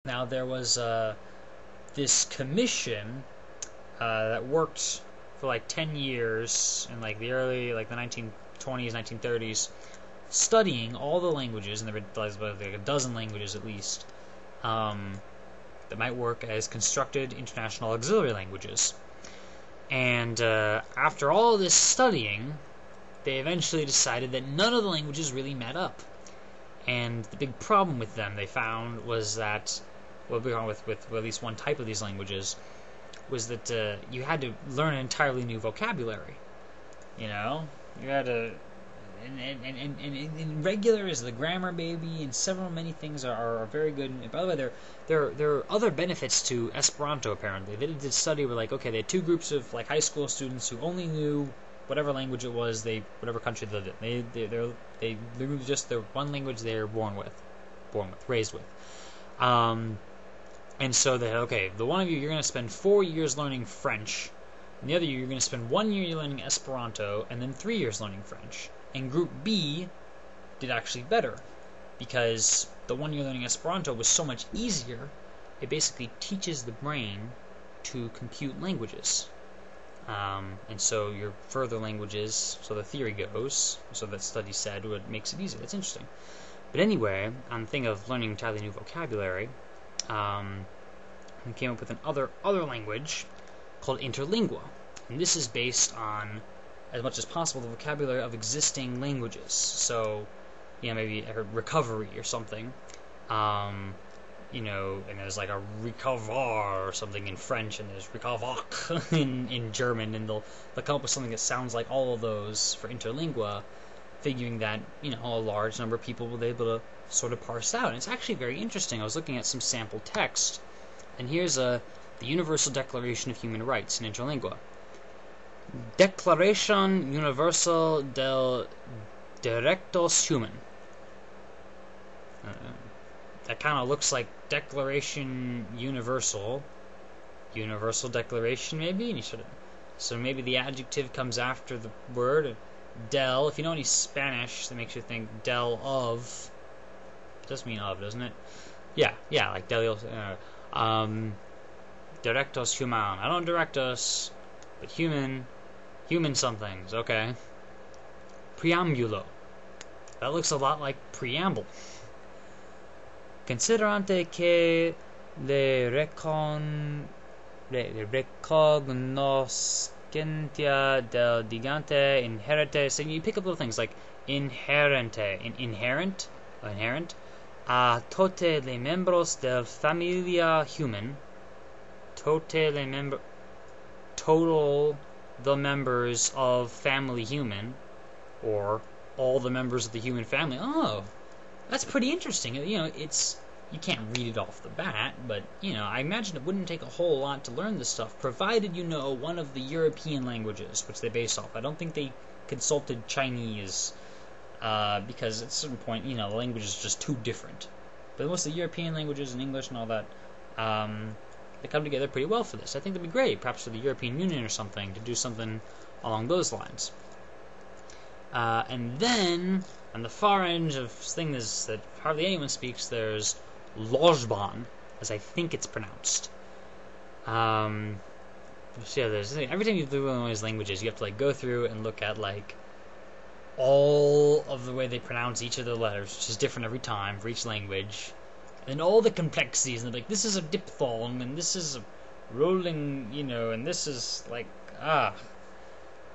Now there was this commission that worked for like 10 years in like the early, like the 1920s, 1930s, studying all the languages, and there were like a dozen languages at least, that might work as constructed international auxiliary languages. And after all this studying, they eventually decided that none of the languages really met up. And the big problem with them, they found, was that, well, with at least one type of these languages, was that you had to learn an entirely new vocabulary. You know, you had to, and regular is the grammar baby, and many things are very good. And by the way, there are other benefits to Esperanto. Apparently, they did a study where, like, okay, they had two groups of like high school students who only knew whatever language it was, whatever country they lived in. They knew just the one language they were raised with. And so they had, okay, the one of you, you're going to spend 4 years learning French, and the other you're going to spend 1 year learning Esperanto, and then 3 years learning French. And Group B did actually better, because the 1 year learning Esperanto was so much easier. It basically teaches the brain to compute languages. And so your further languages, so the theory goes, so that study said, what makes it easier. That's interesting. But anyway, on the thing of learning entirely new vocabulary, we came up with another language called interlingua. And this is based on, as much as possible, the vocabulary of existing languages. So, maybe recovery or something. And there's like a recover or something in French, and there's recovoc in German, and they'll come up with something that sounds like all of those for interlingua, figuring that, a large number of people will be able to sort of parse out. And it's actually very interesting. I was looking at some sample text, and here's the Universal Declaration of Human Rights in interlingua. Declaration Universal del Derechos Human. That kind of looks like Declaration Universal Declaration, maybe? And so maybe the adjective comes after the word. Del, if you know any Spanish, that makes you think del of. It does mean of, doesn't it? Yeah, like del. Directos human. I don't directos, but human somethings. Okay. Preambulo. That looks a lot like preamble. Considerante que le recognoscentia del digante inherente. So you pick up little things like inherent, a tote le membros del familia human, total the members of family human, or all the members of the human family. Oh, that's pretty interesting. You can't read it off the bat, but, I imagine it wouldn't take a whole lot to learn this stuff, provided you know one of the European languages, which they base off. I don't think they consulted Chinese, because at a certain point, the language is just too different. But most of the European languages and English and all that, they come together pretty well for this. I think that'd be great, perhaps for the European Union or something, to do something along those lines. And then, on the far end of things that hardly anyone speaks, there's Lojban, as I think it's pronounced. Every time you do one of these languages, you have to go through and look at all of the way they pronounce each of the letters, which is different every time for each language, and all the complexities. And this is a diphthong, and this is a rolling, and this is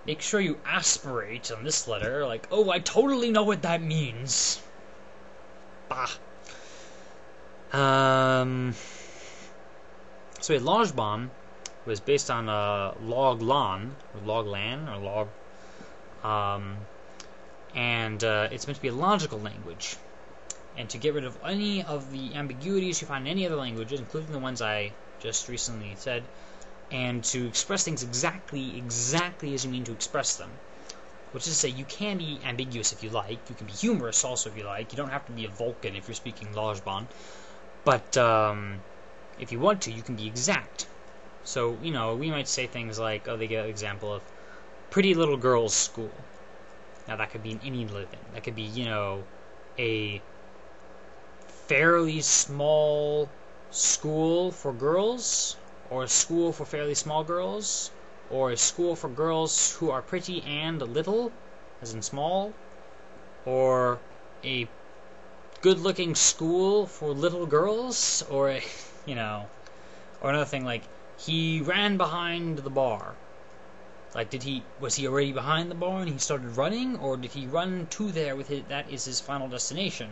make sure you aspirate on this letter. Oh, I totally know what that means. Bah. So Lojban was based on Loglan, and it's meant to be a logical language. And to get rid of any of the ambiguities you find in any other languages, including the ones I just recently said, and to express things exactly as you mean to express them. Which is to say, you can be ambiguous if you like, you can be humorous also if you like, you don't have to be a Vulcan if you're speaking Lojban, but if you want to, you can be exact. So, we might say things like, they give an example of Pretty Little Girls School. Now that could be in any living. That could be, a fairly small school for girls, or a school for fairly small girls, or a school for girls who are pretty and little, as in small, or a good-looking school for little girls, or a, or another thing like, he ran behind the bar. Like, was he already behind the bar and he started running, or did he run to there with that is his final destination?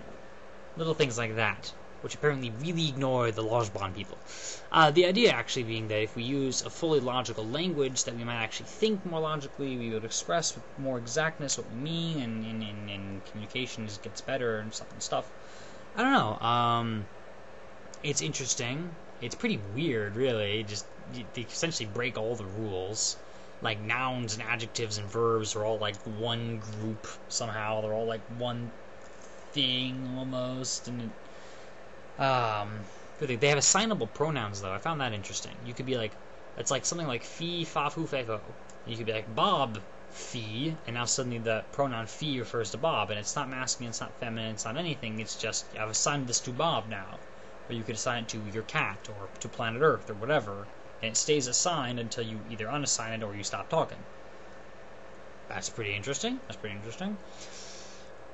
Little things like that, which apparently really ignore the Lojban people. The idea actually being that if we use a fully logical language, that we might actually think more logically, we would express with more exactness what we mean, and communication gets better and stuff. I don't know. It's interesting. It's pretty weird, really. They essentially break all the rules. Like, nouns and adjectives and verbs are all like one group somehow. They're all like one thing almost. And they have assignable pronouns though. I found that interesting. You could be like, it's like something like fee, fa, fu, fe, fo. You could be like Bob fee, and now suddenly the pronoun fee refers to Bob, and it's not masculine, it's not feminine, it's not anything. It's just I've assigned this to Bob now. Or you could assign it to your cat or to planet Earth or whatever. And it stays assigned until you either unassign it or you stop talking. That's pretty interesting.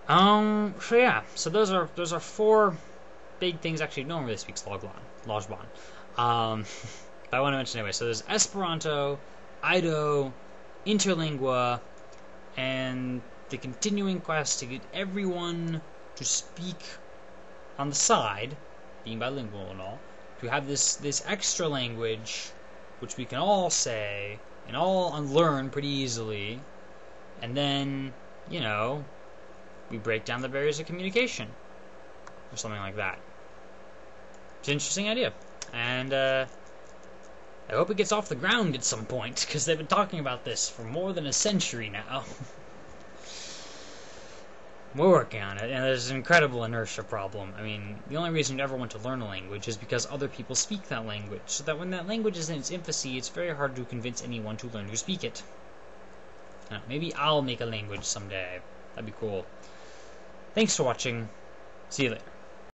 So yeah. So those are 4 big things. Actually, no one really speaks Lojban. But I want to mention anyway. So there's Esperanto, Ido, Interlingua, and the continuing quest to get everyone to speak on the side, being bilingual and all, to have this extra language which we can all say and all unlearn pretty easily, and then, we break down the barriers of communication or something like that. It's an interesting idea, and I hope it gets off the ground at some point, because they've been talking about this for more than a century now. We're working on it, and there's an incredible inertia problem. I mean, the only reason you ever want to learn a language is because other people speak that language, so that when that language is in its infancy, it's very hard to convince anyone to learn to speak it. Maybe I'll make a language someday. That'd be cool. Thanks for watching. See you later.